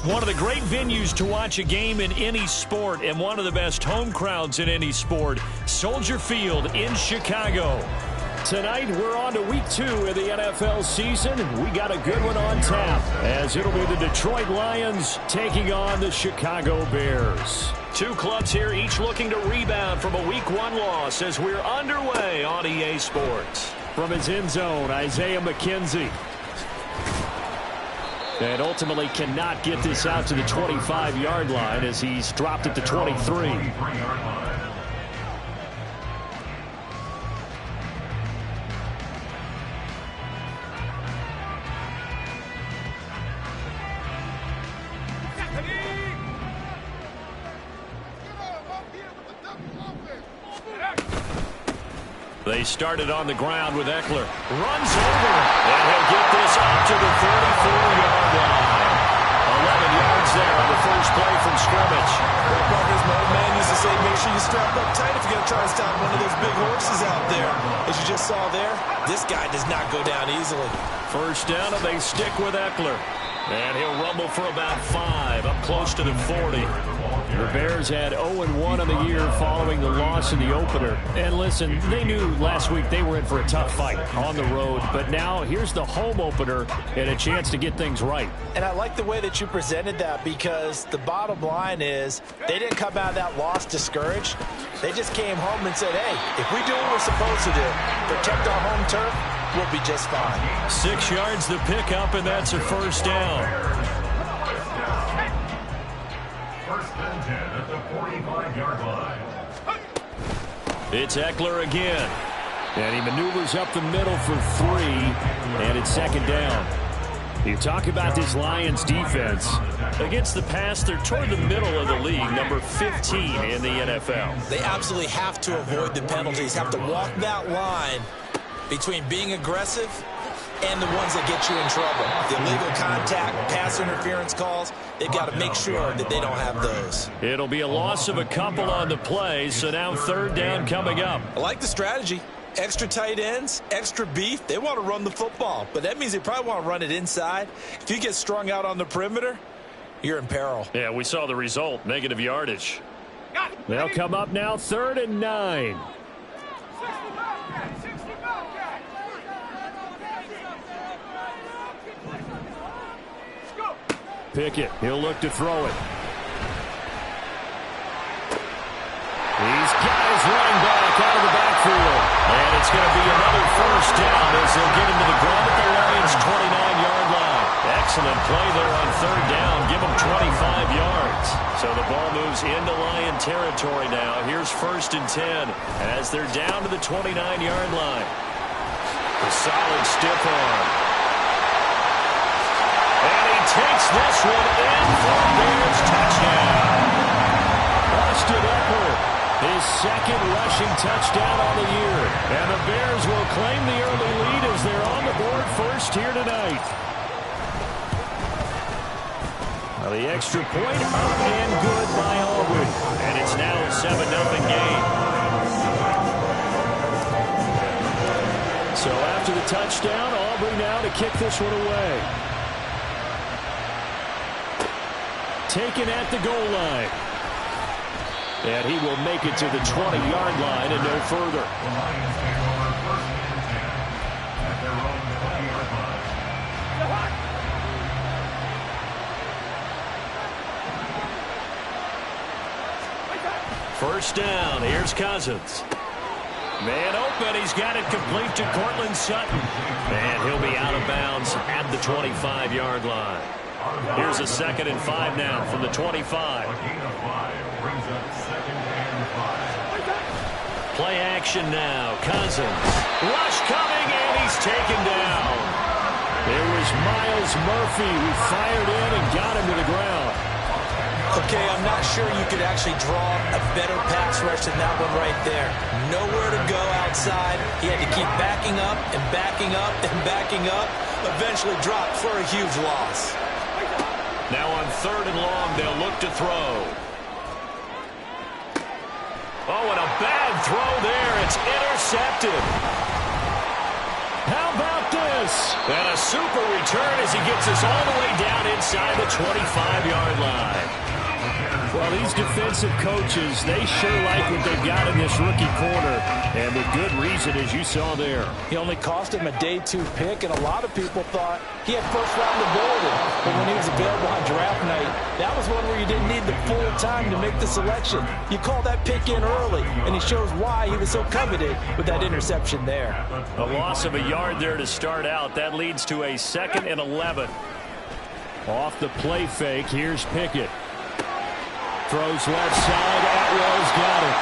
One of the great venues to watch a game in any sport and one of the best home crowds in any sport, Soldier Field in Chicago. Tonight, we're on to week 2 of the NFL season. We got a good one on tap, as it'll be the Detroit Lions taking on the Chicago Bears. Two clubs here, each looking to rebound from a week 1 loss as we're underway on EA Sports. From his end zone, Isaiah McKenzie. And ultimately cannot get this out to the 25-yard line as he's dropped at the 23. They started on the ground with Eckler. Runs over, and he'll get this up to the 34-yard line. 11 yards there on the first play from scrimmage. Well, Parker's my old man used to say, make sure you strap up tight if you're going to try to stop one of those big horses out there. As you just saw there, this guy does not go down easily. First down, and they stick with Eckler. And he'll rumble for about 5, up close to the 40. The Bears had 0-1 on the year following the loss in the opener. And listen, they knew last week they were in for a tough fight on the road. But now here's the home opener and a chance to get things right. And I like the way that you presented that, because the bottom line is they didn't come out of that loss discouraged. They just came home and said, hey, if we do what we're supposed to do, protect our home turf, we'll be just fine. 6 yards the pickup, and that's a first down. First and 10 at the 45-yard line. It's Eckler again. And he maneuvers up the middle for 3, and it's second down. You talk about this Lions defense. Against the pass, they're toward the middle of the league, number 15 in the NFL. They absolutely have to avoid the penalties, have to walk that line between being aggressive and the ones that get you in trouble. The illegal contact, pass interference calls, they've got to make sure that they don't have those. It'll be a loss of a couple on the play, so now third down coming up. I like the strategy. Extra tight ends, extra beef. They want to run the football, but that means they probably want to run it inside. If you get strung out on the perimeter, you're in peril. Yeah, we saw the result, negative yardage. They'll come up now, 3rd and 9. Pickett, he'll look to throw it. He's got his running back out of the backfield. And it's going to be another first down as they'll get him to the ground at the Lions' 29-yard line. Excellent play there on third down. Give him 25 yards. So the ball moves into Lion territory now. Here's 1st and 10 as they're down to the 29-yard line. A solid stiff arm. And he takes this one in for a Bears touchdown. Austin Eckler, his second rushing touchdown on the year. And the Bears will claim the early lead as they're on the board first here tonight. Now the extra point up and good by Aubrey. And it's now a 7-0 game. So after the touchdown, Aubrey now to kick this one away. Taken at the goal line. And he will make it to the 20-yard line and no further. First down, here's Cousins. Man open, he's got it complete to Cortland Sutton. And he'll be out of bounds at the 25-yard line. Here's a 2nd and 5 now from the 25. Play action now. Cousins. Rush coming, and he's taken down. There was Myles Murphy who fired in and got him to the ground. Okay, I'm not sure you could actually draw a better pass rush than that one right there. Nowhere to go outside. He had to keep backing up and backing up and backing up. Eventually dropped for a huge loss. Now on 3rd and long, they'll look to throw. Oh, and a bad throw there. It's intercepted. How about this? Thomas. And a super return as he gets us all the way down inside the 25-yard line. Well, these defensive coaches, they sure like what they've got in this rookie corner, and with good reason, as you saw there. He only cost him a day 2 pick, and a lot of people thought he had first-round ability. But when he was available on draft night, that was one where you didn't need the full time to make the selection. You call that pick in early, and he shows why he was so coveted with that interception there. A loss of a yard there to start out. That leads to a 2nd and 11. Off the play fake, here's Pickett. Throws left side. Atwell's got it.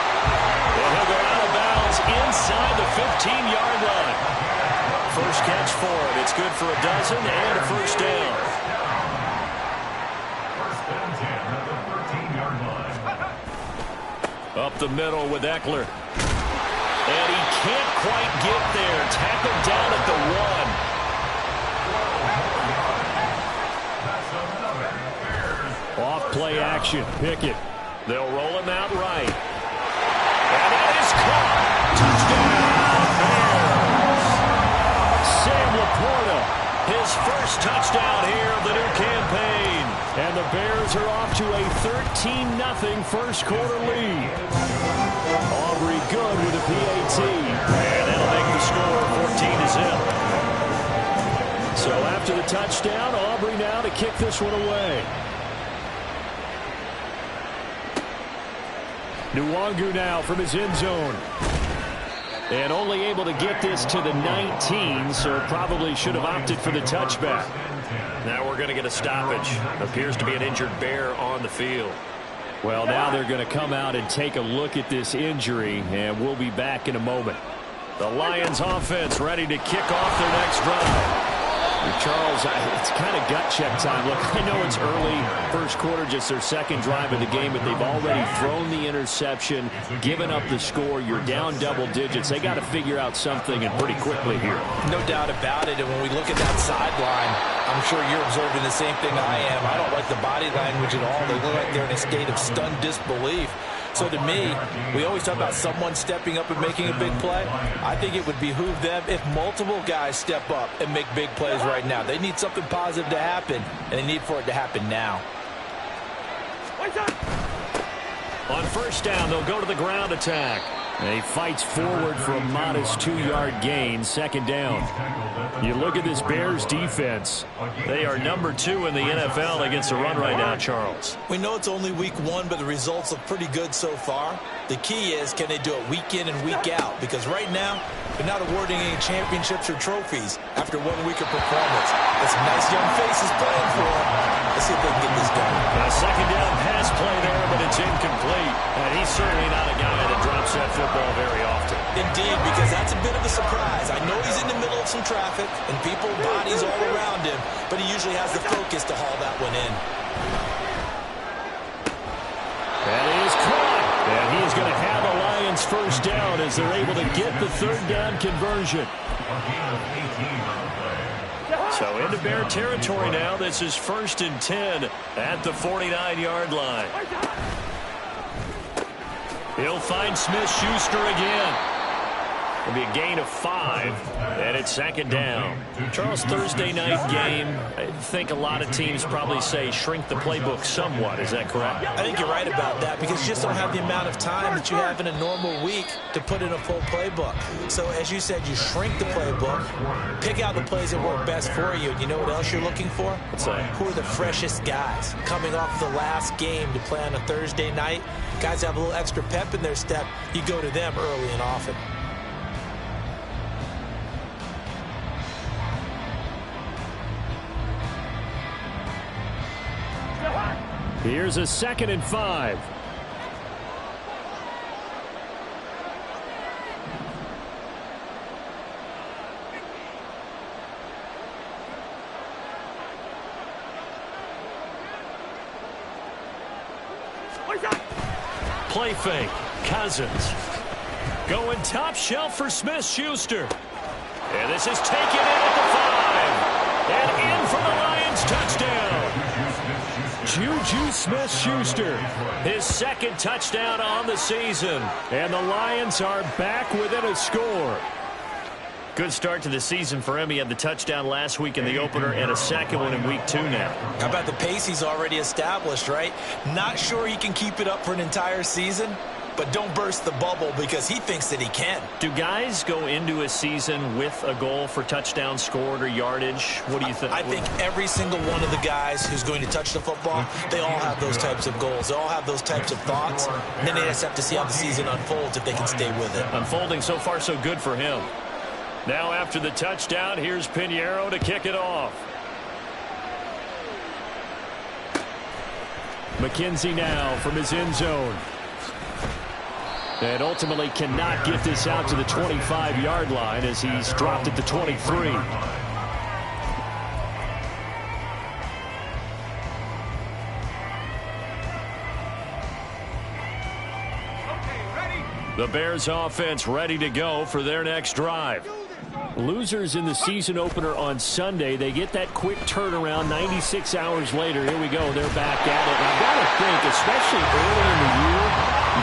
And he'll go out of bounds inside the 15-yard line. First catch for him. It's good for a dozen and a first down. First and 10 at the 13-yard line. Up the middle with Eckler. And he can't quite get there. Tackled down at the 1. Off play action. Pickett. They'll roll him out right. And it is caught. Touchdown, Bears. Sam Laporta, his first touchdown here of the new campaign. And the Bears are off to a 13-0 first quarter lead. Aubrey good with a PAT. And that'll make the score 14-0. So after the touchdown, Aubrey now to kick this one away. Nwangu now from his end zone. And only able to get this to the 19, so probably should have opted for the touchback. Now we're going to get a stoppage. Appears to be an injured Bear on the field. Well, now they're going to come out and take a look at this injury, and we'll be back in a moment. The Lions offense ready to kick off their next drive. Charles, it's kind of gut check time. Look, I know it's early, first quarter, just their second drive of the game, but they've already thrown the interception, given up the score. You're down double digits. They got to figure out something, and pretty quickly here. No doubt about it, and when we look at that sideline, I'm sure you're observing the same thing I am. I don't like the body language at all. They look like they're in a state of stunned disbelief. So to me, we always talk about someone stepping up and making a big play. I think it would behoove them if multiple guys step up and make big plays right now. They need something positive to happen, and they need for it to happen now. On first down, they'll go to the ground attack. And he fights forward for a modest 2-yard gain, second down. You look at this Bears defense. They are number 2 in the NFL against the run right now, Charles. We know it's only week 1, but the results look pretty good so far. The key is, can they do it week in and week out? Because right now, they're not awarding any championships or trophies after 1 week of performance. Got some nice young faces playing for them. Let's see if they can get this done. A second down pass play there, but it's incomplete. And he's certainly not a guy that drops that football very often. Indeed, because that's a bit of a surprise. I know he's in the middle of some traffic and people, bodies all around him, but he usually has the focus to haul that one in. That is caught. And he's going to have a Lions first down as they're able to get the third down conversion. So into Bear territory now. This is 1st and 10 at the 49-yard line. He'll find Smith-Schuster again. It'll be a gain of 5, and it's second down. Charles, Thursday night game, I think a lot of teams probably say shrink the playbook somewhat. Is that correct? I think you're right about that because you just don't have the amount of time that you have in a normal week to put in a full playbook. So as you said, you shrink the playbook, pick out the plays that work best for you. And you know what else you're looking for? What's that? Who are the freshest guys coming off the last game to play on a Thursday night? Guys have a little extra pep in their step. You go to them early and often. Here's a 2nd and 5. Play fake. Cousins. Going top shelf for Smith-Schuster. And this is taken in at the 5. And in for the Lions touchdown. Juju Smith-Schuster, his 2nd touchdown on the season. And the Lions are back within a score. Good start to the season for him. He had the touchdown last week in the opener and a second one in week 2 now. How about the pace he's already established, right? Not sure he can keep it up for an entire season, but don't burst the bubble because he thinks that he can. Do guys go into a season with a goal for touchdown scored or yardage? What do you think? I think every single one of the guys who's going to touch the football, they all have those types of goals. They all have those types of thoughts. And then they just have to see how the season unfolds if they can stay with it. Unfolding so far so good for him. Now after the touchdown, here's Pinheiro to kick it off. McKenzie now from his end zone. And ultimately cannot get this out to the 25-yard line as he's dropped at the 23. The Bears offense ready to go for their next drive. Losers in the season opener on Sunday. They get that quick turnaround 96 hours later. Here we go. They're back at it. I've got to think, especially early in the year,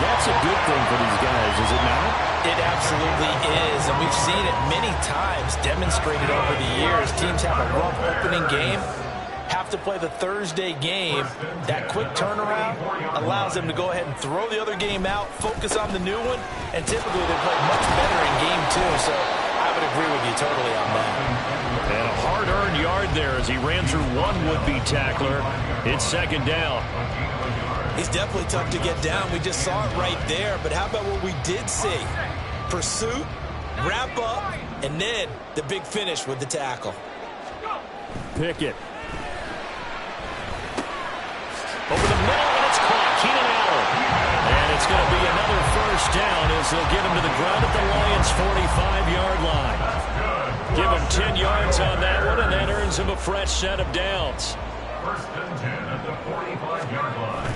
that's a good thing for these guys, is it not? It absolutely is, and we've seen it many times demonstrated over the years. Teams have a rough opening game, have to play the Thursday game. That quick turnaround allows them to go ahead and throw the other game out, focus on the new one, and typically they play much better in game 2. So I would agree with you totally on that. And a hard-earned yard there as he ran through one would-be tackler. It's second down. He's definitely tough to get down. We just saw it right there. But how about what we did see? Pursuit, wrap up, and then the big finish with the tackle. Pickett. Over the middle, and it's caught. Keenan Allen. And it's going to be another first down as they'll get him to the ground at the Lions' 45-yard line. Give him 10 yards on that one, and that earns him a fresh set of downs. First and 10 at the 45-yard line.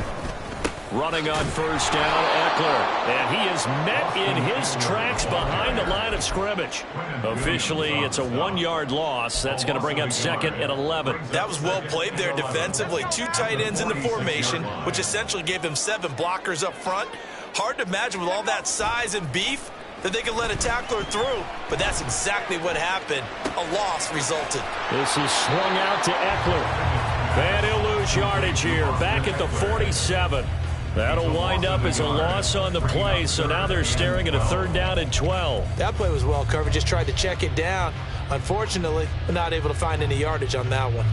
Running on first down, Eckler. And he is met in his tracks behind the line of scrimmage. Officially, it's a 1-yard loss. That's going to bring up second and 11. That was well played there defensively. 2 tight ends in the formation, which essentially gave them 7 blockers up front. Hard to imagine with all that size and beef that they could let a tackler through, but that's exactly what happened. A loss resulted. This is swung out to Eckler. And he'll lose yardage here, back at the 47. That'll wind up as a loss on the play, so now they're staring at a 3rd down and 12. That play was well covered, just tried to check it down. Unfortunately, not able to find any yardage on that one.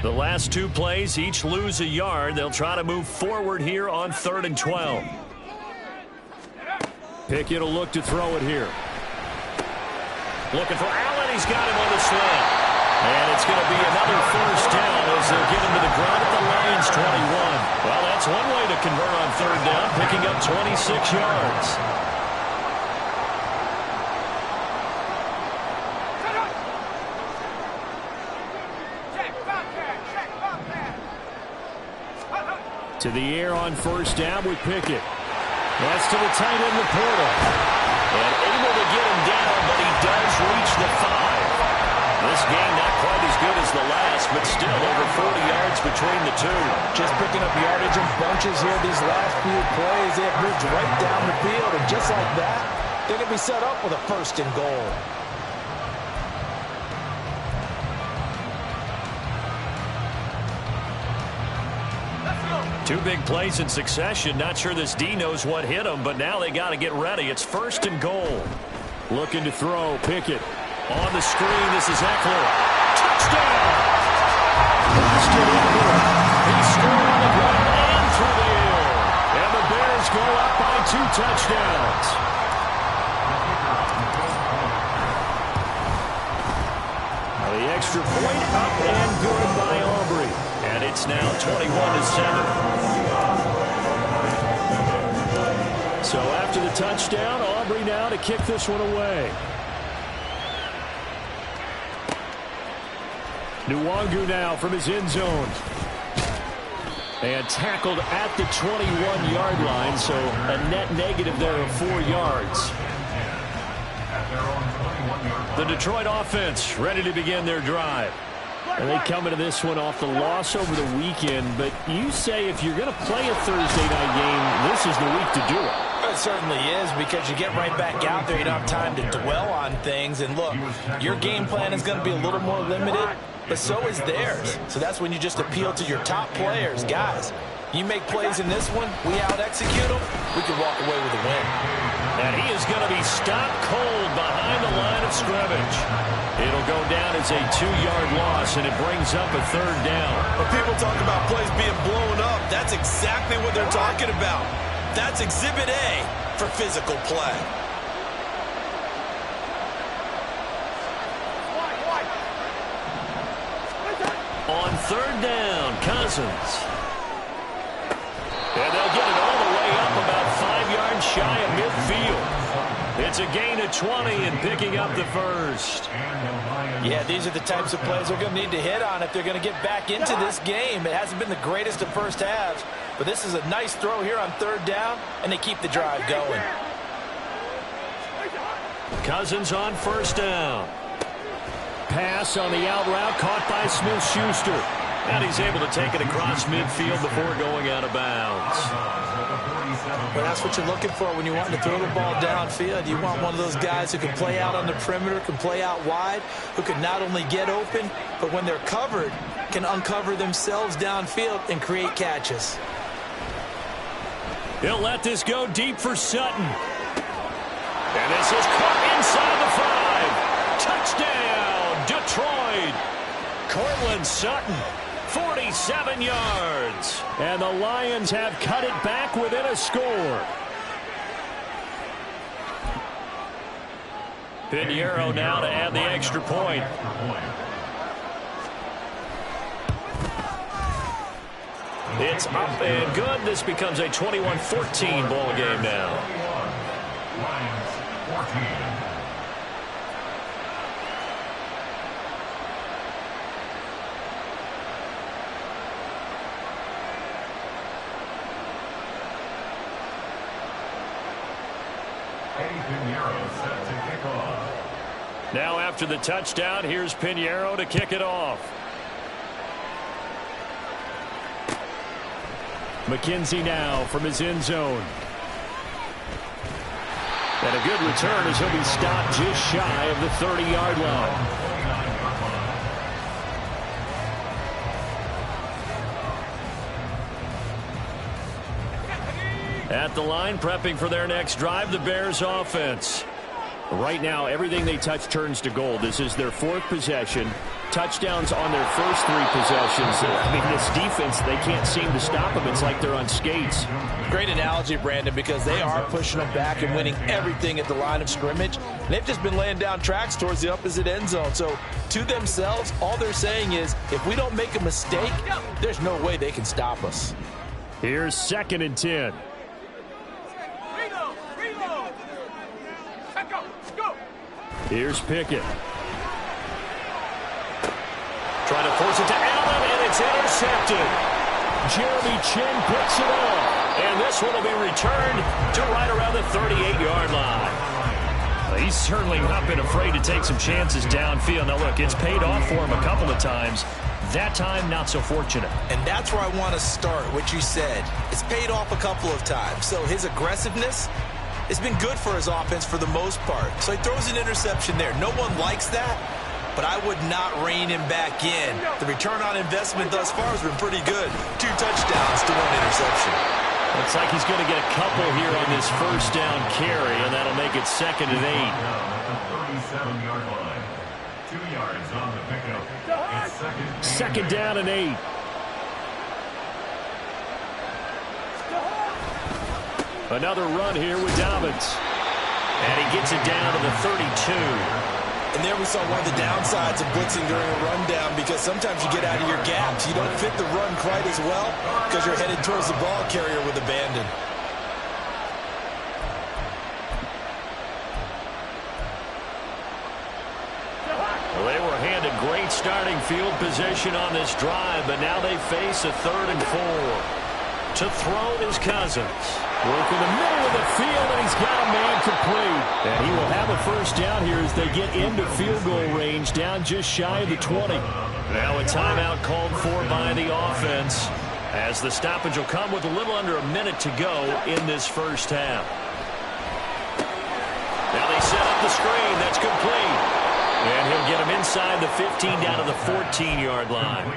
The last 2 plays, each lose a yard. They'll try to move forward here on 3rd and 12. Pickett will look to throw it here. Looking for Allen. He's got him on the slant. And it's going to be another first down as they'll get him to the ground at the Lions' 21. Well, that's one way to convert on 3rd down, picking up 26 yards. To the air on first down with Pickett. That's to the tight end, Laporta. And able to get him down, but he does reach the 5. This game not quite as good as the last, but still over 40 yards between the two. Just picking up yardage in bunches here these last few plays. They have moved right down the field, and just like that, they're going to be set up with a 1st and goal. Two big plays in succession. Not sure this D knows what hit him, but now they got to get ready. It's 1st and goal. Looking to throw. Pickett on the screen. This is Eckler. Touchdown! He scored on the ground and through the air. And the Bears go up by 2 touchdowns. The extra point up and good by Aubrey. And it's now 21-7. So after the touchdown, Aubrey now to kick this one away. Nwangu now from his end zone. And tackled at the 21-yard line, so a net negative there of 4 yards. The Detroit offense ready to begin their drive. And they come into this one off the loss over the weekend. But you say if you're going to play a Thursday night game, this is the week to do it. It certainly is, because you get right back out there. You don't have time to dwell on things. And look, your game plan is going to be a little more limited, but so is theirs. So that's when you just appeal to your top players. Guys, you make plays in this one, we out-execute them, we can walk away with a win. And he is going to be stopped cold behind the line of scrimmage. It'll go down as a 2-yard loss, and it brings up a 3rd down. When people talk about plays being blown up, that's exactly what they're talking about. That's Exhibit A for physical play. On 3rd down, Cousins. And they'll get it all the way up about 5 yards shy of midfield. It's a gain of 20 and picking up the first. Yeah, these are the types of plays they're going to need to hit on if they're going to get back into this game. It hasn't been the greatest of first halves, but this is a nice throw here on 3rd down, and they keep the drive going. Cousins on 1st down. Pass on the out route caught by Smith-Schuster. And he's able to take it across midfield before going out of bounds. Well, that's what you're looking for when you want to throw the ball downfield. You want one of those guys who can play out on the perimeter, can play out wide, who can not only get open, but when they're covered, can uncover themselves downfield and create catches. He'll let this go deep for Sutton. And this is caught inside the 5. Touchdown, Detroit. Cortland Sutton, 47 yards. And the Lions have cut it back within a score. Pinheiro now to add the extra point. It's up and good. This becomes a 21-14 ball game now. Lions 14. Now after the touchdown, here's Pinheiro to kick it off. McKenzie now from his end zone. And a good return as he'll be stopped just shy of the 30-yard line. At the line, prepping for their next drive, the Bears offense. Right now, everything they touch turns to gold. This is their 4th possession. Touchdowns on their first 3 possessions. I mean, this defense, they can't seem to stop them. It's like they're on skates. Great analogy, Brandon, because they are pushing them back and winning everything at the line of scrimmage. And they've just been laying down tracks towards the opposite end zone. So, to themselves, all they're saying is, if we don't make a mistake, there's no way they can stop us. Here's 2nd and 10. Here's Pickett. Trying to force it to Allen, and it's intercepted. Jeremy Chin picks it off. And this one will be returned to right around the 38-yard line. He's certainly not been afraid to take some chances downfield. Now, look, it's paid off for him a couple of times. That time, not so fortunate. And that's where I want to start, what you said. It's paid off a couple of times. So his aggressiveness, it's been good for his offense for the most part. So he throws an interception there. No one likes that, but I would not rein him back in. The return on investment thus far has been pretty good. 2 touchdowns to 1 interception. Looks like he's going to get a couple here on this first down carry, and that'll make it 2nd and 8. 37-yard line. 2 yards on the pickup. It's 2nd down and 8. Another run here with Dobbins. And he gets it down to the 32. And there we saw one of the downsides of blitzing during a rundown, because sometimes you get out of your gaps. You don't fit the run quite as well because you're headed towards the ball carrier with abandon. Well, they were handed great starting field position on this drive, but now they face a 3rd and 4. To throw is Cousins. Working the middle of the field, and he's got a man complete. And he will have a first down here as they get into field goal range, down just shy of the 20. Now a timeout called for by the offense, as the stoppage will come with a little under a minute to go in this first half. Now they set up the screen. That's complete. And he'll get him inside the 15 down to the 14-yard line.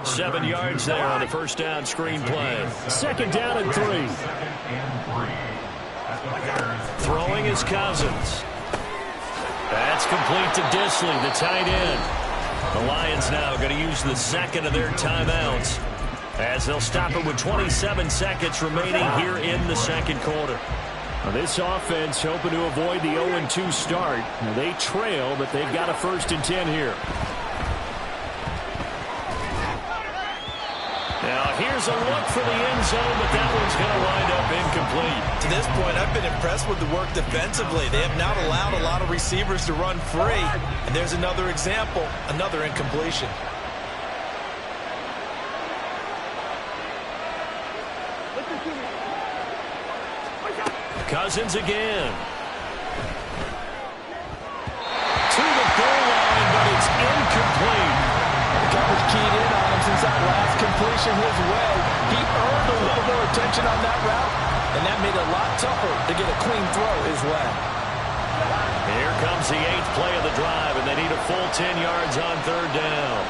7 yards there on the first down screen play. Second down and 3. Throwing is Cousins. That's complete to Disley, the tight end. The Lions now going to use the second of their timeouts, as they'll stop it with 27 seconds remaining here in the second quarter. This offense hoping to avoid the 0-2 start. They trail, but they've got a 1st and 10 here. Now here's a look for the end zone, but that one's going to wind up incomplete. To this point, I've been impressed with the work defensively. They have not allowed a lot of receivers to run free. And there's another example, another incompletion. Cousins again. To the goal line, but it's incomplete. The coverage keyed in on him since that last completion his way. He earned a little more attention on that route, and that made it a lot tougher to get a clean throw his way. Here comes the 8th play of the drive, and they need a full 10 yards on 3rd down.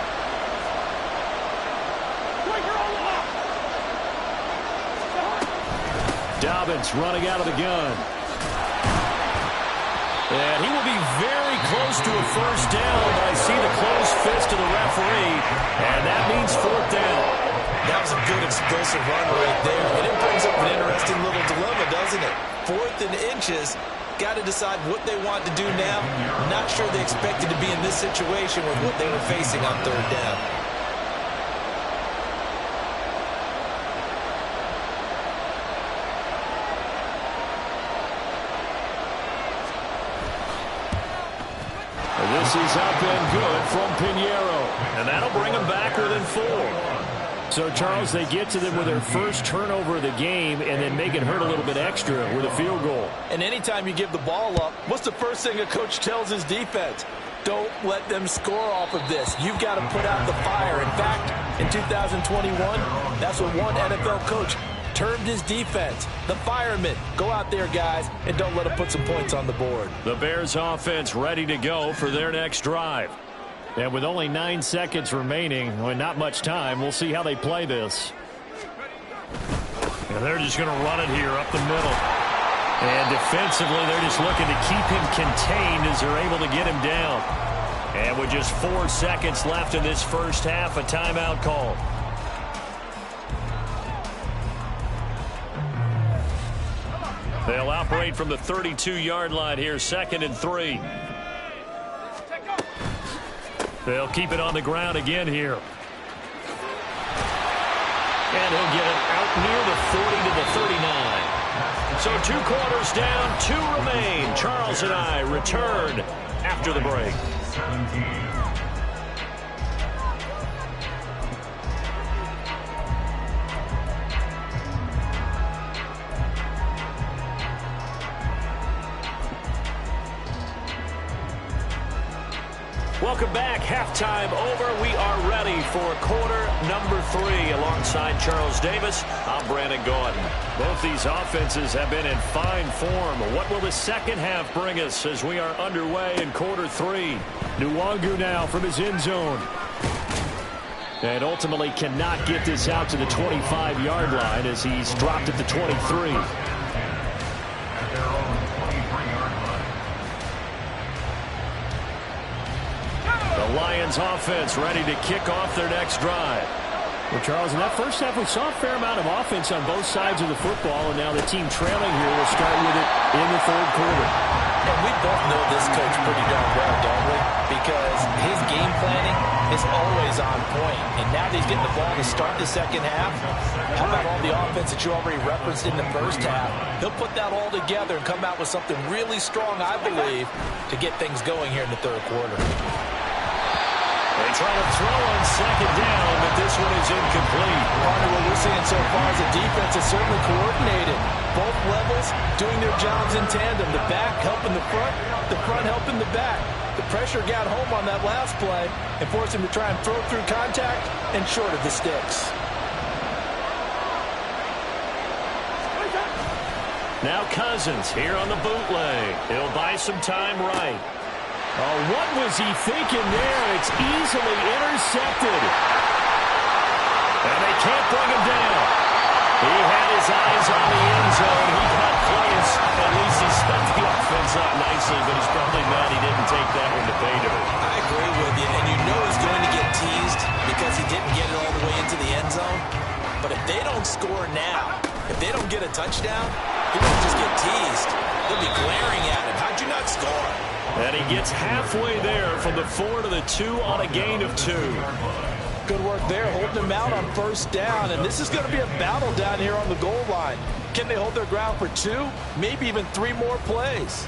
Dobbins running out of the gun. And he will be very close to a first down, but I see the closed fist of the referee, and that means 4th down. That was a good explosive run right there. And it brings up an interesting little dilemma, doesn't it? 4th and inches. Got to decide what they want to do now. Not sure they expected to be in this situation with what they were facing on 3rd down. This is up and good from Pinheiro. And that'll bring them back within 4. So, Charles, they get to them with their first turnover of the game and then make it hurt a little bit extra with a field goal. And anytime you give the ball up, what's the first thing a coach tells his defense? Don't let them score off of this. You've got to put out the fire. In fact, in 2021, that's what one NFL coach termed his defense, the firemen. Go out there, guys, and don't let them put some points on the board. The Bears offense ready to go for their next drive. And with only 9 seconds remaining, well, not much time, we'll see how they play this. And they're just going to run it here up the middle. And defensively, they're just looking to keep him contained as they're able to get him down. And with just 4 seconds left in this first half, a timeout call. They'll operate from the 32-yard line here, 2nd and 3. They'll keep it on the ground again here. And he'll get it out near the 40 to the 39. So 2 quarters down, 2 remain. Charles and I return after the break. 17. Welcome back. Halftime over. We are ready for quarter number 3. Alongside Charles Davis, I'm Brandon Gordon. Both these offenses have been in fine form. What will the second half bring us as we are underway in quarter 3? Nwangu now from his end zone. And ultimately cannot get this out to the 25-yard line as he's dropped at the 23. The Lions offense ready to kick off their next drive. Well, Charles, in that first half, we saw a fair amount of offense on both sides of the football, and now the team trailing here will start with it in the 3rd quarter. And we both know this coach pretty darn well, don't we? Because his game planning is always on point. And now that he's getting the ball to start the second half, how about all the offense that you already referenced in the first half? He'll put that all together and come out with something really strong, I believe, to get things going here in the 3rd quarter. They try to throw on 2nd down, but this one is incomplete. Partner, what we're seeing so far is the defense is certainly coordinated. Both levels doing their jobs in tandem. The back helping the front helping the back. The pressure got home on that last play and forced him to try and throw through contact and short of the sticks. Now Cousins here on the bootleg. He'll buy some time right. Oh, what was he thinking there? It's easily intercepted. And they can't bring him down. He had his eyes on the end zone. He got close. At least he spent the offense up nicely, but he's probably mad he didn't take that one to pay dirt. I agree with you, and you know he's going to get teased because he didn't get it all the way into the end zone. But if they don't score now, if they don't get a touchdown, he won't just get teased. They'll be glaring at him. How'd you not score? And he gets halfway there from the 4 to the 2 on a gain of 2. Good work there, holding him out on first down. And this is going to be a battle down here on the goal line. Can they hold their ground for 2, maybe even 3 more plays?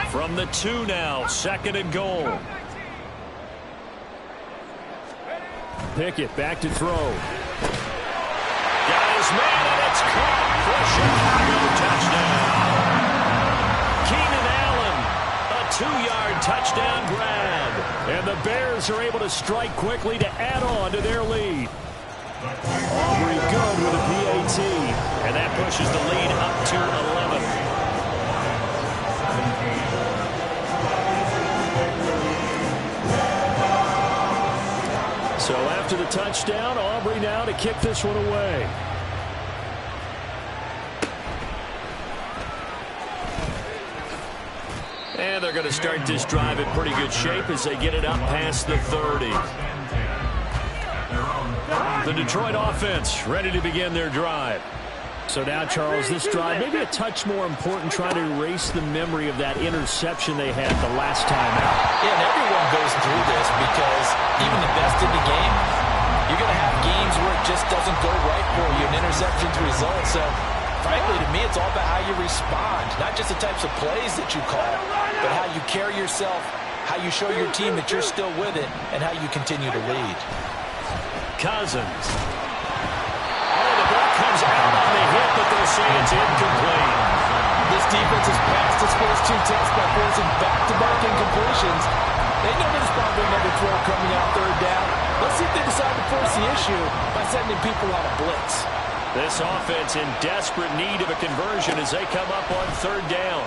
From the 2 now, 2nd and goal. Pickett back to throw. Got his man, and it's caught for a Chicago touchdown. Keenan Allen, a 2-yard touchdown grab. And the Bears are able to strike quickly to add on to their lead. Aubrey good with a PAT. And that pushes the lead up to 11. So after the touchdown, Aubrey now to kick this one away. And they're going to start this drive in pretty good shape as they get it up past the 30. The Detroit offense ready to begin their drive. So now, Charles, this drive maybe a touch more important, trying to erase the memory of that interception they had the last time out. Yeah, and everyone goes through this because even the best in the game, you're going to have games where it just doesn't go right for you, an interception's result. So, frankly, to me, it's all about how you respond, not just the types of plays that you call, but how you carry yourself, how you show your team that you're still with it, and how you continue to lead. Cousins. Oh, the ball comes out on the hit, but they'll say it's incomplete. This defense has passed its first 2 tests by forcing back-to-back incompletions. They know there's probably another throw coming out 3rd down. Let's see if they decide to force the issue by sending people on a blitz. This offense in desperate need of a conversion as they come up on 3rd down.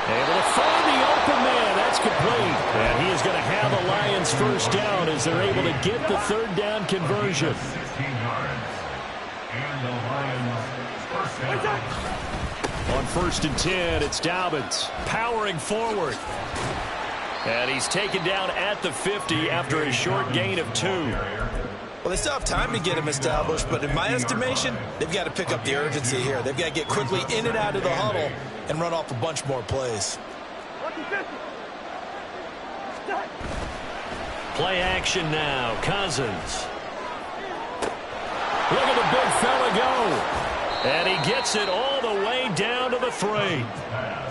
Able to find the open man. That's complete. And he is going to have a Lions first down as they're able to get the 3rd down conversion. 16 yards. And the Lions first down. On 1st and 10, it's Dobbins powering forward. And he's taken down at the 50 after a short gain of 2. Well, they still have time to get him established, but in my estimation, they've got to pick up the urgency here. They've got to get quickly in and out of the huddle and run off a bunch more plays. Play action now. Cousins. Look at the big fella go. And he gets it all the way down to the 3.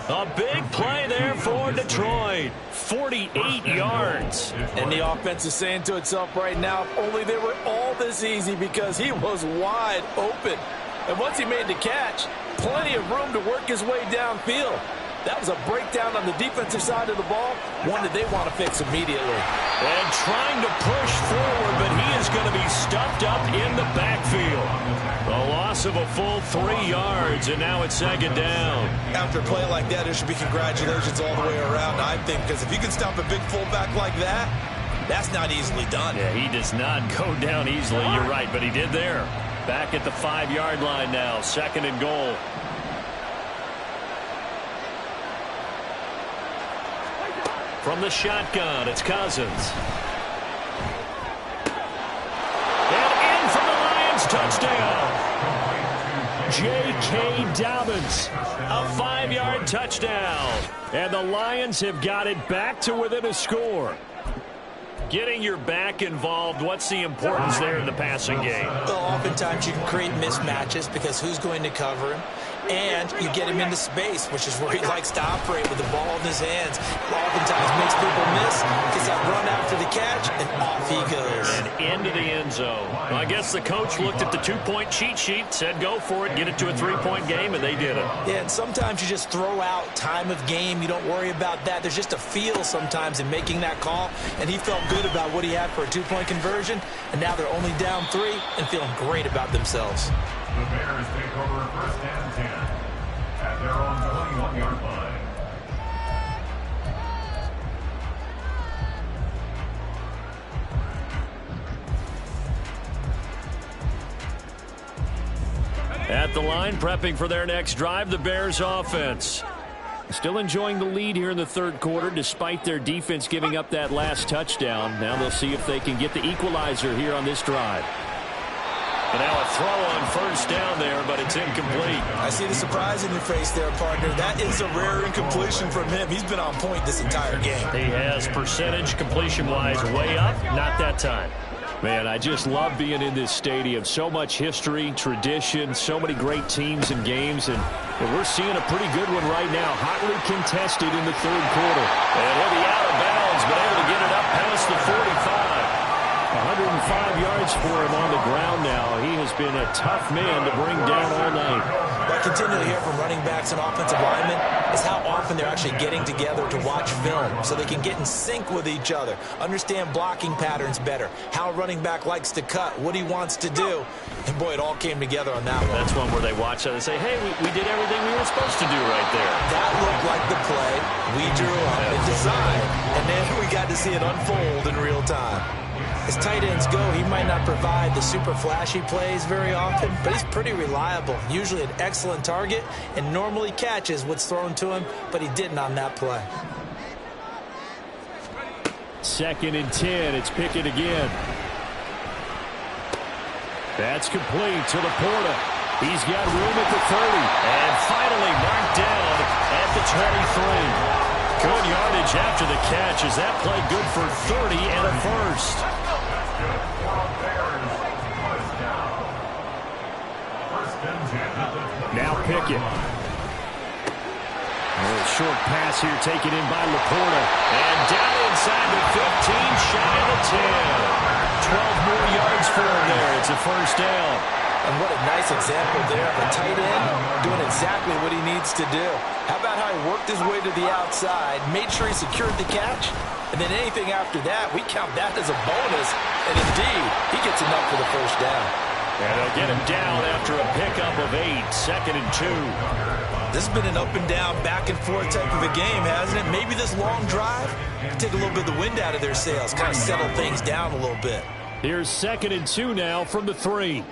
A big play there for Detroit. 48 yards. And the offense is saying to itself right now, if only they were all this easy, because he was wide open. And once he made the catch, plenty of room to work his way downfield. That was a breakdown on the defensive side of the ball, one that they want to fix immediately. And trying to push forward, but he is going to be stuffed up in the backfield. A loss of a full 3 yards, and now it's 2nd down. After a play like that, there should be congratulations all the way around, I think, because if you can stop a big fullback like that, that's not easily done. Yeah, he does not go down easily, you're right, but he did there. Back at the 5-yard line now, 2nd and goal. From the shotgun, it's Cousins. And in for the Lions, touchdown. J.K. Dobbins, a 5-yard touchdown. And the Lions have got it back to within a score. Getting your back involved, what's the importance there in the passing game? Well, oftentimes you can create mismatches because who's going to cover him? And you get him into space, which is where he likes to operate with the ball in his hands. Oftentimes makes people miss, gets that run after the catch, and off he goes. And into the end zone. Well, I guess the coach looked at the two-point cheat sheet, said go for it, get it to a three-point game, and they did it. Yeah, and sometimes you just throw out time of game. You don't worry about that. There's just a feel sometimes in making that call, and he felt good about what he had for a two-point conversion, and now they're only down 3 and feeling great about themselves. The Bears take over first and 10 at their own 21-yard line. At the line, prepping for their next drive, the Bears offense. Still enjoying the lead here in the third quarter, despite their defense giving up that last touchdown. Now they'll see if they can get the equalizer here on this drive. And now a throw on first down there, but it's incomplete. I see the surprise in your face there, partner. That is a rare incompletion from him. He's been on point this entire game. He has percentage completion-wise way up, not that time. Man, I just love being in this stadium. So much history, tradition, so many great teams and games, and we're seeing a pretty good one right now. Hotly contested in the third quarter. And he'll be out of bounds, but able to get it up past the 45. 105 yards for him on the ground now. He has been a tough man to bring down all night. What I continue to hear from running backs and offensive linemen is how often they're actually getting together to watch film so they can get in sync with each other, understand blocking patterns better, how a running back likes to cut, what he wants to do. And, boy, it all came together on that one. That's one where they watch it and say, hey, we did everything we were supposed to do right there. That looked like the play we drew up and designed, and then we got to see it unfold in real time. As tight ends go, he might not provide the super flashy plays very often, but he's pretty reliable, usually an excellent target, and normally catches what's thrown to him, but he didn't on that play. 2nd and 10. It's Pickett again. That's complete to Laporta. He's got room at the 30. And finally marked down at the 23. Good yardage after the catch. Is that play good for 30 and a first? Now Pickett. A little short pass here taken in by Laporta. And down inside the 15, shy of the 10. 12 more yards for him there. It's a first down. And what a nice example there of a tight end doing exactly what he needs to do. How about how he worked his way to the outside, made sure he secured the catch, and then anything after that, we count that as a bonus. And indeed, he gets enough for the first down. And they'll get him down after a pickup of 8, 2nd and 2. This has been an up and down, back and forth type of a game, hasn't it? Maybe this long drive can take a little bit of the wind out of their sails, kind of settle things down a little bit. Here's 2nd and 2 now from the 3.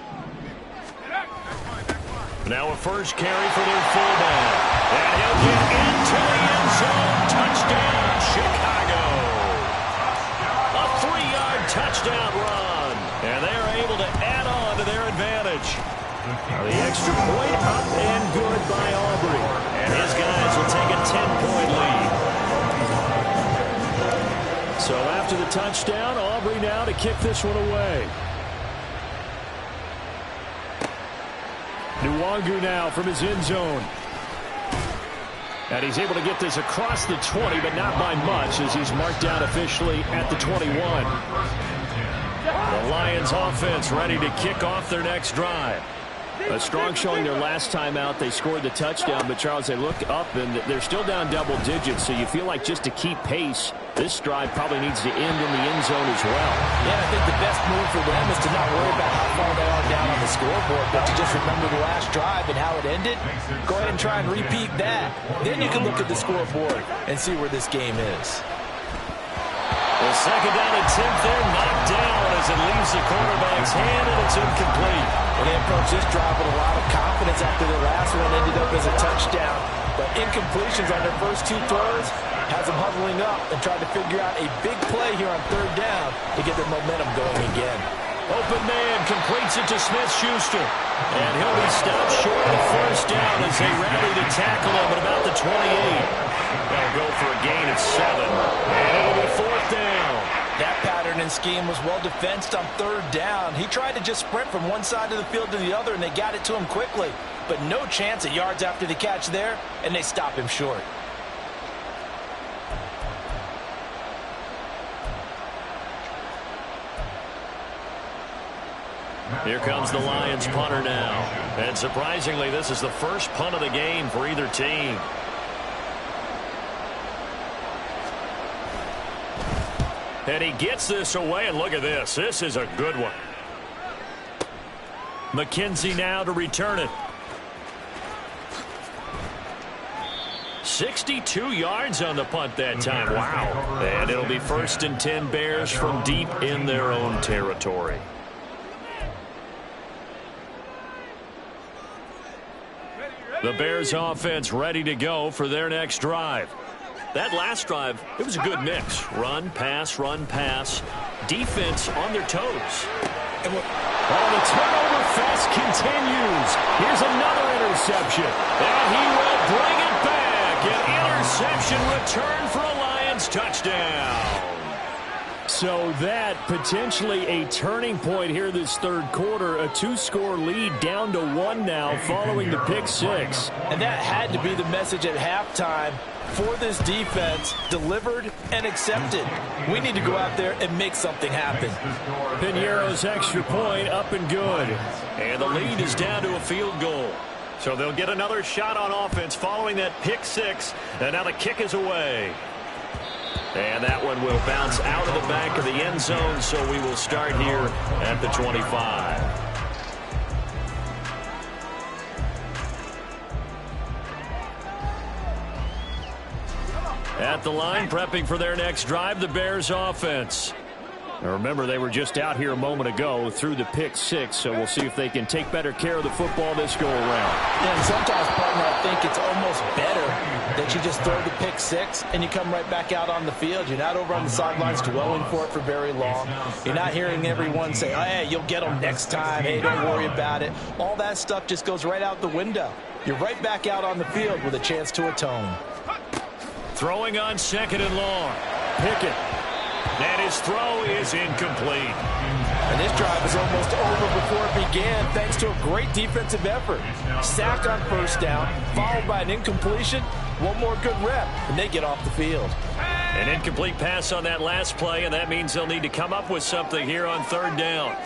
Now a first carry for their fullback. And he'll get into the end zone. Touchdown, Chicago. A 3-yard touchdown run. And they are able to add on to their advantage. The extra point up and good by Aubrey. And his guys will take a 10-point lead. So after the touchdown, Aubrey now to kick this one away. Nwangu now from his end zone. And he's able to get this across the 20, but not by much as he's marked down officially at the 21. The Lions offense ready to kick off their next drive. A strong showing their last time out. They scored the touchdown, but Charles, they look up and they're still down double digits, so you feel like just to keep pace, this drive probably needs to end in the end zone as well. Yeah, I think the best move for them is to not worry about how far they are down on the scoreboard, but to just remember the last drive and how it ended. Go ahead and try and repeat that. Then you can look at the scoreboard and see where this game is. The second down attempt there knocked down as it leaves the quarterback's hand, and it's incomplete. Well, they approached this drive with a lot of confidence after the last one ended up as a touchdown. But incompletions on their first 2 throws has them huddling up and trying to figure out a big play here on 3rd down to get their momentum going again. Open man completes it to Smith-Schuster. And he'll be stopped short of first down as they rally to tackle him at about the 28. They'll go for a gain of 7. And it'll be 4th down. That pattern and scheme was well defensed on 3rd down. He tried to just sprint from one side of the field to the other, and they got it to him quickly. But no chance at yards after the catch there, and they stop him short. Here comes the Lions punter now. And surprisingly, this is the first punt of the game for either team. And he gets this away, and look at this. This is a good one. McKenzie now to return it. 62 yards on the punt that time. Wow. And it'll be 1st and 10 Bears from deep in their own territory. The Bears offense ready to go for their next drive. That last drive, it was a good mix. Run, pass, defense on their toes. And the turnover fest continues. Here's another interception. And he will bring it back. An interception return for a Lions touchdown. So that potentially a turning point here this third quarter. A 2-score lead down to 1 now following the pick 6. And that had to be the message at halftime for this defense. Delivered and accepted. We need to go out there and make something happen. Piñeiro's extra point up and good. And the lead is down to a field goal. So they'll get another shot on offense following that pick 6. And now the kick is away. And that one will bounce out of the back of the end zone, so we will start here at the 25. At the line, prepping for their next drive, the Bears offense. Now remember, they were just out here a moment ago through the pick 6, so we'll see if they can take better care of the football this go around. Yeah, and sometimes, partner, I think it's almost better that you just throw the pick 6 and you come right back out on the field. You're not over on the sidelines dwelling for it for very long. You're not hearing everyone say, oh, hey, you'll get them next time. Hey, don't worry about it. All that stuff just goes right out the window. You're right back out on the field with a chance to atone. Throwing on 2nd and long. Pickett. And his throw is incomplete. And this drive is almost over before it began thanks to a great defensive effort. Sack on 1st down, followed by an incompletion. One more good rep, and they get off the field. An incomplete pass on that last play, and that means they'll need to come up with something here on 3rd down.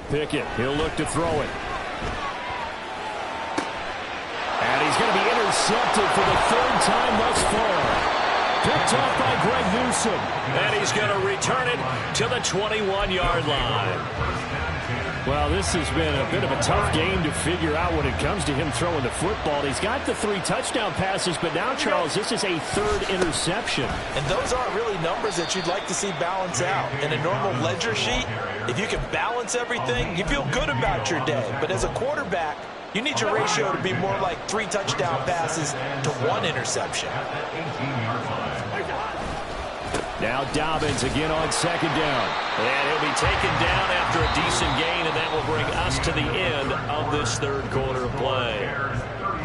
Pickett, he'll look to throw it. And he's going to be intercepted for the 3rd time thus far. Picked off by Greg Newsome. And he's going to return it to the 21-yard line. Well, this has been a bit of a tough game to figure out when it comes to him throwing the football. He's got the 3 touchdown passes, but now, Charles, this is a 3rd interception. And those aren't really numbers that you'd like to see balance out. In a normal ledger sheet, if you can balance everything, you feel good about your day. But as a quarterback, you need your ratio to be more like 3 touchdown passes to 1 interception. Now Dobbins again on 2nd down. And he'll be taken down after a decent gain, and that will bring us to the end of this 3rd quarter of play.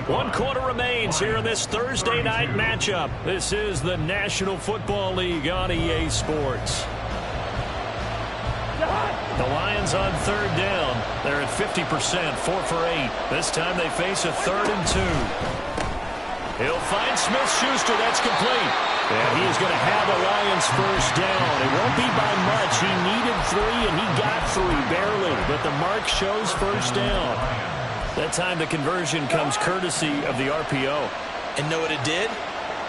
1 quarter remains here in this Thursday night matchup. This is the National Football League on EA Sports. The Lions on 3rd down. They're at 50%, 4 for 8. This time they face a 3rd and 2. He'll find Smith-Schuster. That's complete. And he is going to have the Lions 1st down. It won't be by much. He needed 3, and he got 3, barely. But the mark shows 1st down. That time the conversion comes courtesy of the RPO. And know what it did?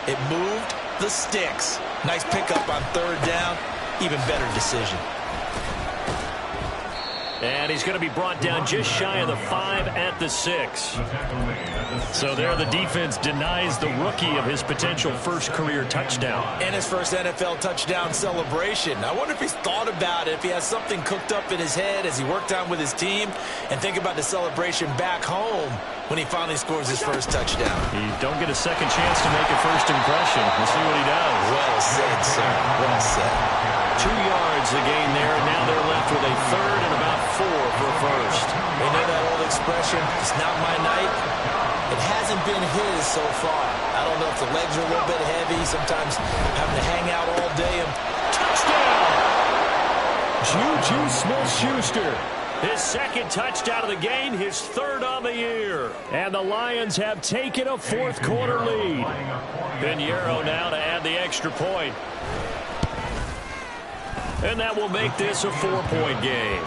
It moved the sticks. Nice pickup on 3rd down. Even better decision. And he's going to be brought down just shy of the 5 at the 6. So there the defense denies the rookie of his potential 1st career touchdown. And his 1st NFL touchdown celebration. I wonder if he's thought about it, if he has something cooked up in his head as he worked on with his team, and think about the celebration back home when he finally scores his 1st touchdown. You don't get a second chance to make a 1st impression. We'll see what he does. Well said, sir. Well said. 2 yards the gain there, and now they're left with a 3rd and about 4 for 1st. You know that old expression, it's not my night? It hasn't been his so far. I don't know if the legs are a little bit heavy, sometimes having to hang out all day. And touchdown! Juju Smith-Schuster. His 2nd touchdown of the game, his 3rd on the year. And the Lions have taken a 4th quarter lead. Piñeiro now to add the extra point. And that will make this a 4-point game.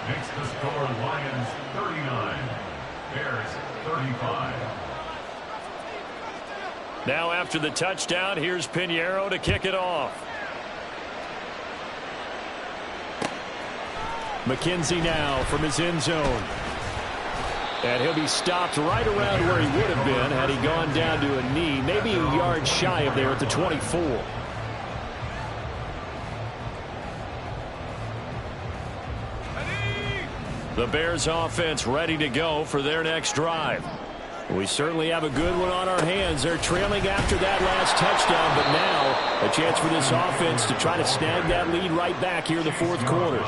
Makes the score Lions 39, Bears 35. Now after the touchdown, here's Pinheiro to kick it off. McKenzie now from his end zone. And he'll be stopped right around where he would have been had he gone down to a knee, maybe a yard shy of there at the 24. The Bears offense ready to go for their next drive. We certainly have a good one on our hands. They're trailing after that last touchdown, but now a chance for this offense to try to snag that lead right back here in the fourth quarter.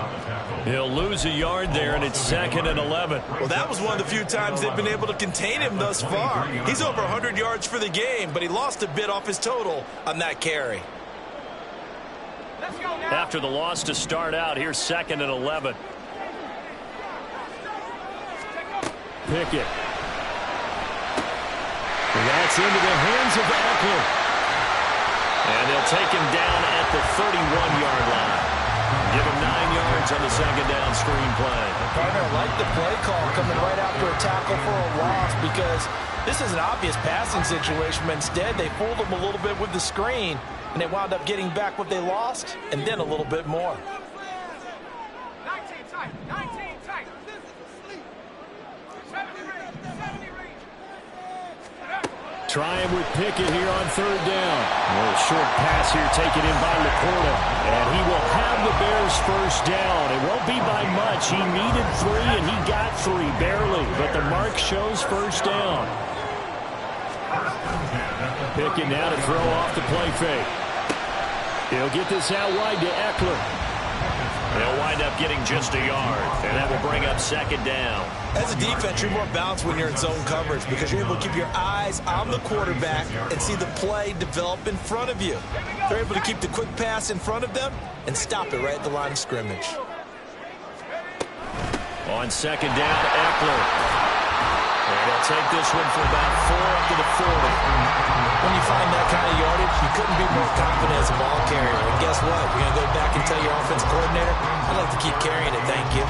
He'll lose a yard there, and it's 2nd and 11. Well, that was one of the few times they've been able to contain him thus far. He's over 100 yards for the game, but he lost a bit off his total on that carry. After the loss to start out, here's 2nd and 11. Pickett. That's into the hands of Eckler. And they'll take him down at the 31-yard line. Give him 9 yards on the second down screen play. Partner, I like the play call coming right after a tackle for a loss because this is an obvious passing situation, but instead they fooled him a little bit with the screen, and they wound up getting back what they lost and then a little bit more. 19 tight, 19 tight. Trying with Pickett here on third down. A short pass here taken in by Laporta. And he will have the Bears first down. It won't be by much. He needed 3 and he got 3 barely. But the mark shows first down. Pickett now to throw off the play fake. He'll get this out wide to Eckler. They'll wind up getting just a yard, and that will bring up 2nd down. As a defense, you're more balanced when you're in zone coverage because you're able to keep your eyes on the quarterback and see the play develop in front of you. They're able to keep the quick pass in front of them and stop it right at the line of scrimmage. On 2nd down, Eckler. And they'll take this one for about 4 up to the 40. When you find that kind of yardage, you couldn't be more confident as a ball carrier. And guess what? You're going to go back and tell your offensive coordinator, I'd like to keep carrying it, thank you.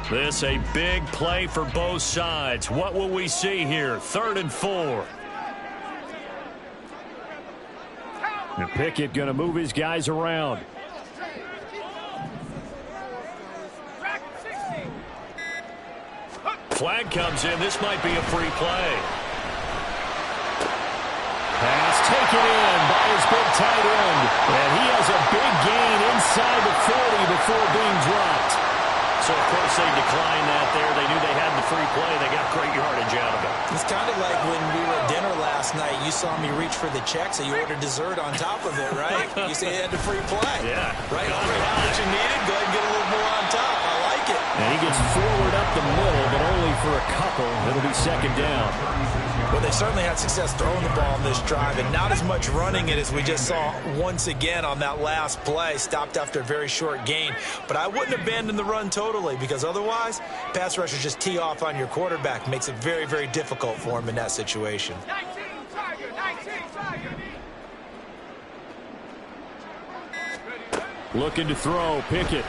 This a big play for both sides. What will we see here? 3rd and 4. And Pickett going to move his guys around. Flag comes in. This might be a free play. Pass taken in by his big tight end. And he has a big gain inside the 40 before being dropped. So, of course, they declined that there. They knew they had the free play. They got great yardage out of it. It's kind of like when we were at dinner last night. You saw me reach for the check, so you ordered dessert on top of it, right? You say you had the free play. Yeah. Right? How much you needed, go ahead and get a little more on top. I like it. And he gets forward up the middle, but only for a couple. It'll be 2nd down. Well, they certainly had success throwing the ball on this drive, and not as much running it as we just saw once again on that last play. Stopped after a very short gain. But I wouldn't abandon the run totally, because otherwise, pass rushers just tee off on your quarterback. Makes it very, very difficult for him in that situation. 19 Tiger, 19 Tiger. Looking to throw, Pickett.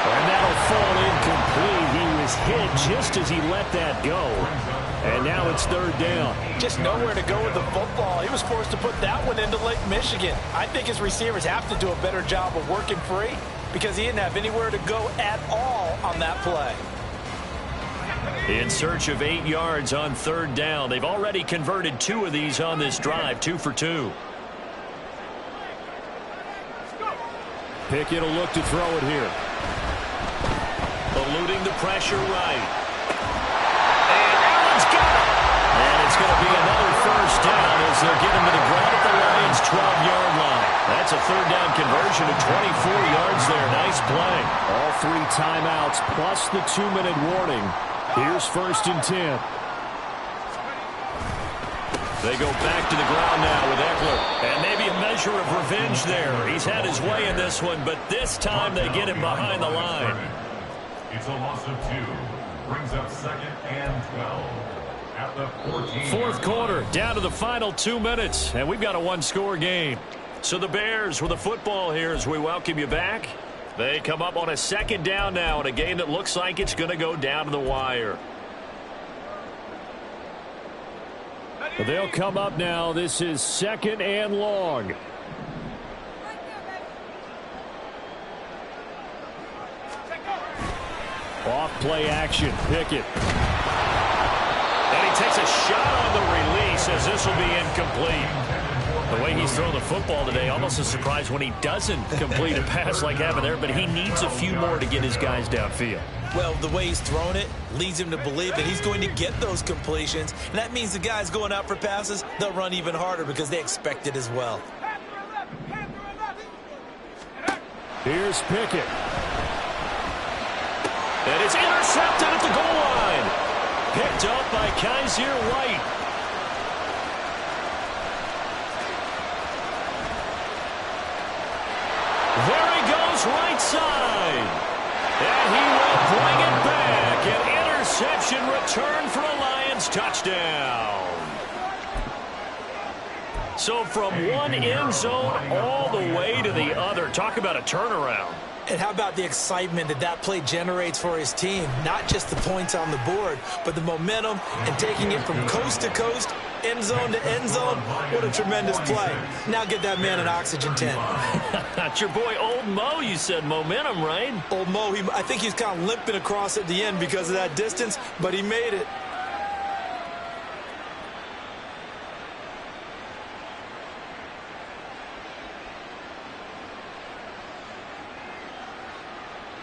And that'll fall incomplete. He was hit just as he let that go. And now it's 3rd down. Just nowhere to go with the football. He was forced to put that one into Lake Michigan. I think his receivers have to do a better job of working free because he didn't have anywhere to go at all on that play. In search of 8 yards on 3rd down. They've already converted 2 of these on this drive, 2 for 2. Pickett will look to throw it here. Eluding the pressure right. And Allen's got it. And it's going to be another first down as they're getting to the ground at the Lions' 12-yard line. That's a 3rd down conversion of 24 yards there. Nice play. All 3 timeouts plus the 2-minute warning. Here's 1st and 10. They go back to the ground now with Eckler. And maybe a measure measure of revenge there. He's had his way in this one, but this time they get him behind the line. It's a loss of 2. Brings up 2nd and 12. At the 14. Fourth quarter, down to the final 2 minutes, and we've got a one-score game. So the Bears with the football here as we welcome you back. They come up on a 2nd down now in a game that looks like it's going to go down to the wire. They'll come up now. This is 2nd and long. Off play action. Pickett. And he takes a shot on the release as this will be incomplete. The way he's throwing the football today, almost a surprise when he doesn't complete a pass like having there, but he needs a few more to get his guys downfield. Well, the way he's thrown it leads him to believe that he's going to get those completions. And that means the guys going out for passes, they'll run even harder because they expect it as well. Here's Pickett. And it's intercepted at the goal line. Picked up by Kaiser White. There he goes, right side. And he will bring it back. An interception return for a Lions touchdown. So from one end zone all the way to the other. Talk about a turnaround. And how about the excitement that that play generates for his team? Not just the points on the board, but the momentum and taking it from coast to coast, end zone to end zone. What a tremendous play. Now get that man an oxygen tent. That's your boy Old Mo. You said momentum, right? Old Mo, I think he's kind of limping across at the end because of that distance, but he made it.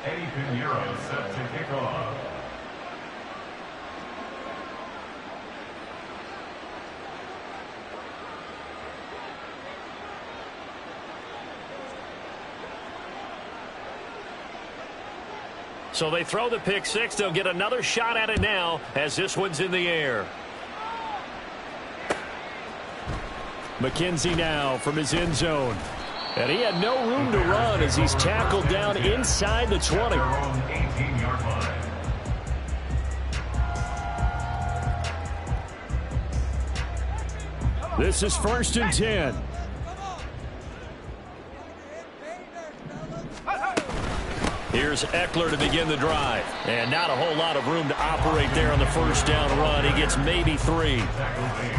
Eddie Pinheiro set to kick off. So they throw the pick six. They'll get another shot at it now as this one's in the air. McKenzie now from his end zone. And he had no room to run as he's tackled down inside the 20. Their own 18-yard line. This is 1st and 10. Here's Eckler to begin the drive. And not a whole lot of room to operate there on the first down run. He gets maybe 3.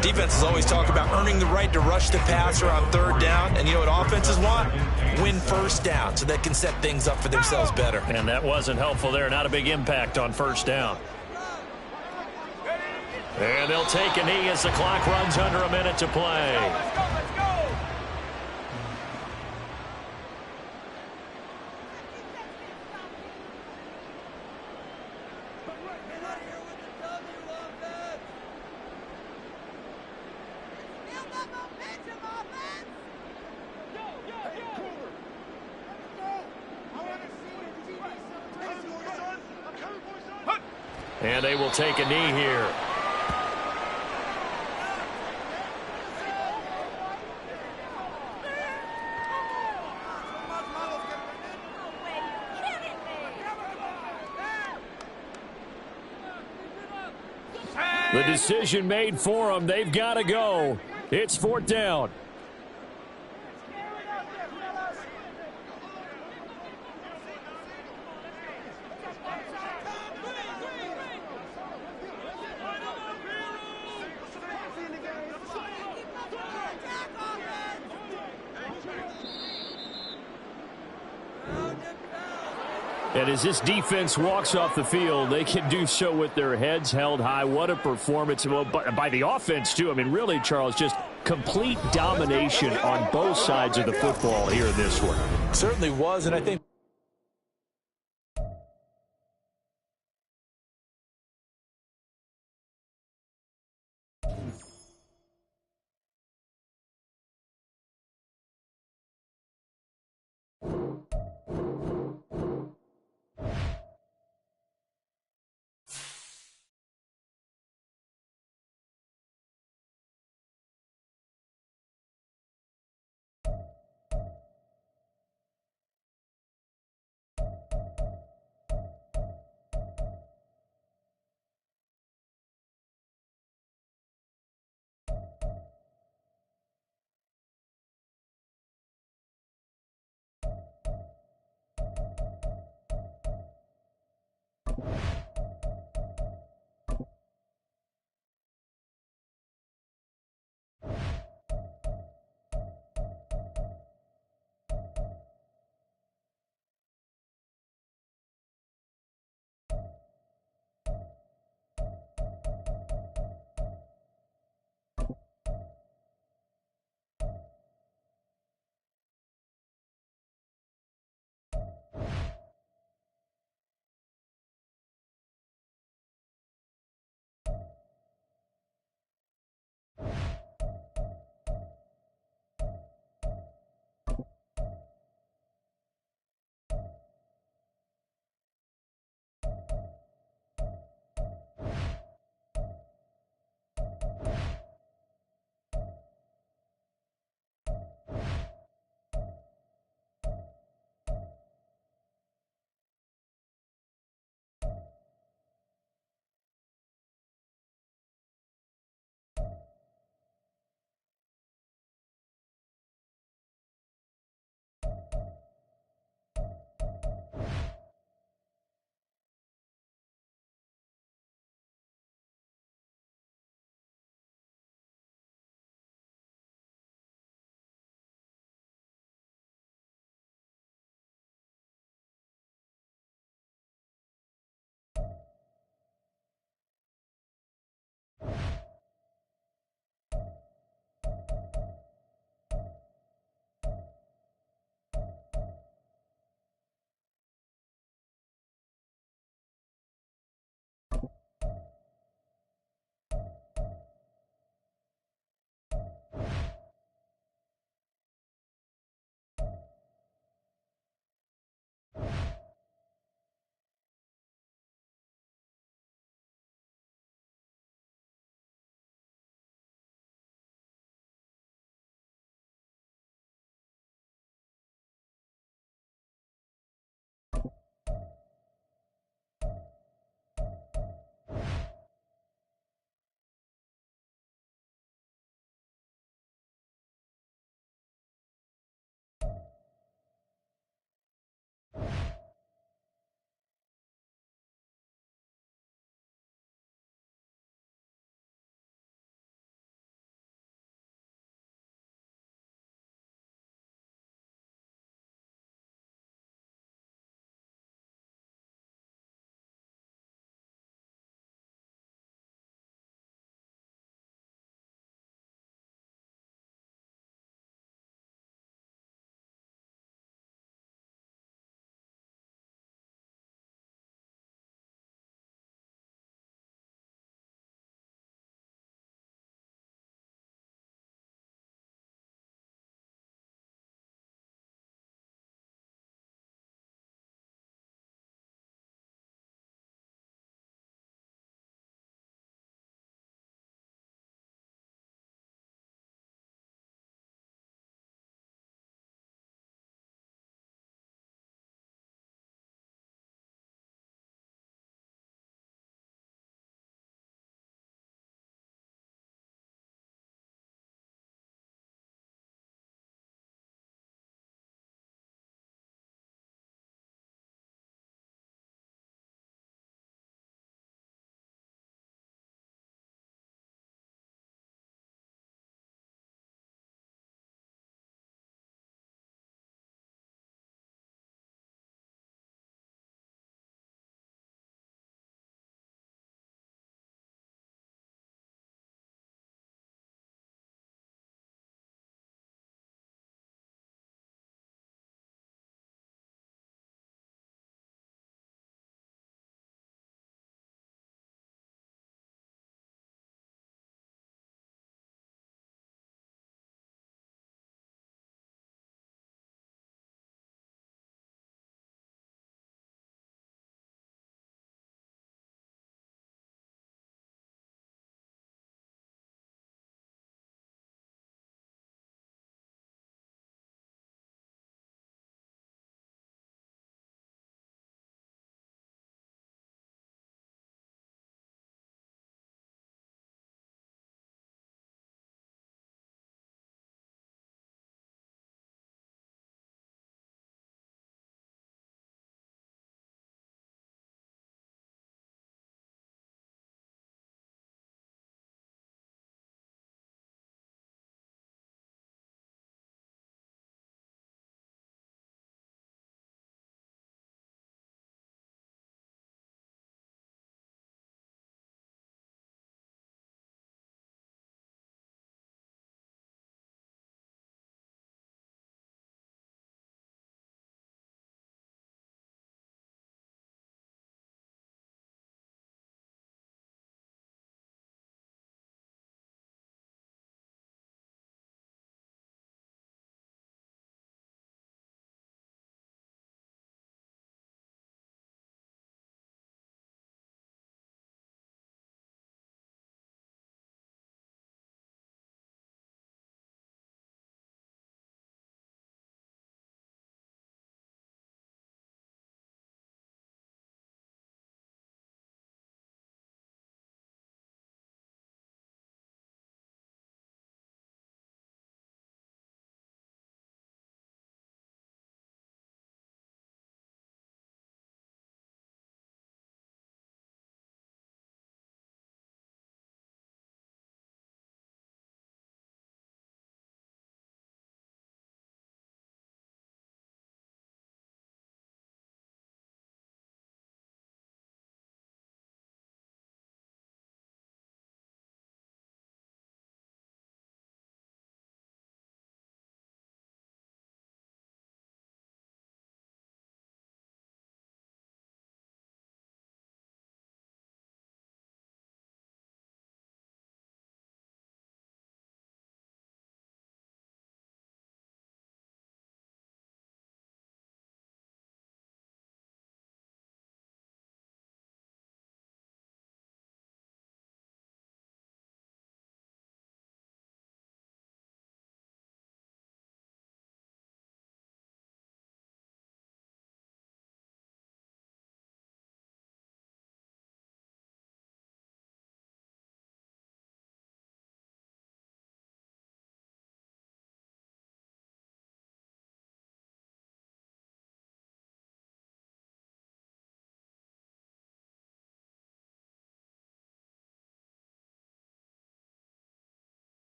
Defenses always talk about earning the right to rush the passer on 3rd down. And you know what offenses want? Win first down so they can set things up for themselves better. And that wasn't helpful there. Not a big impact on 1st down. And they'll take a knee as the clock runs under a minute to play. And they will take a knee here. The decision made for them. They've got to go. It's 4th down. And as this defense walks off the field, they can do so with their heads held high. What a performance by the offense, too. I mean, really, Charles, just complete domination on both sides of the football here in this one. Certainly was, and I think Tiger.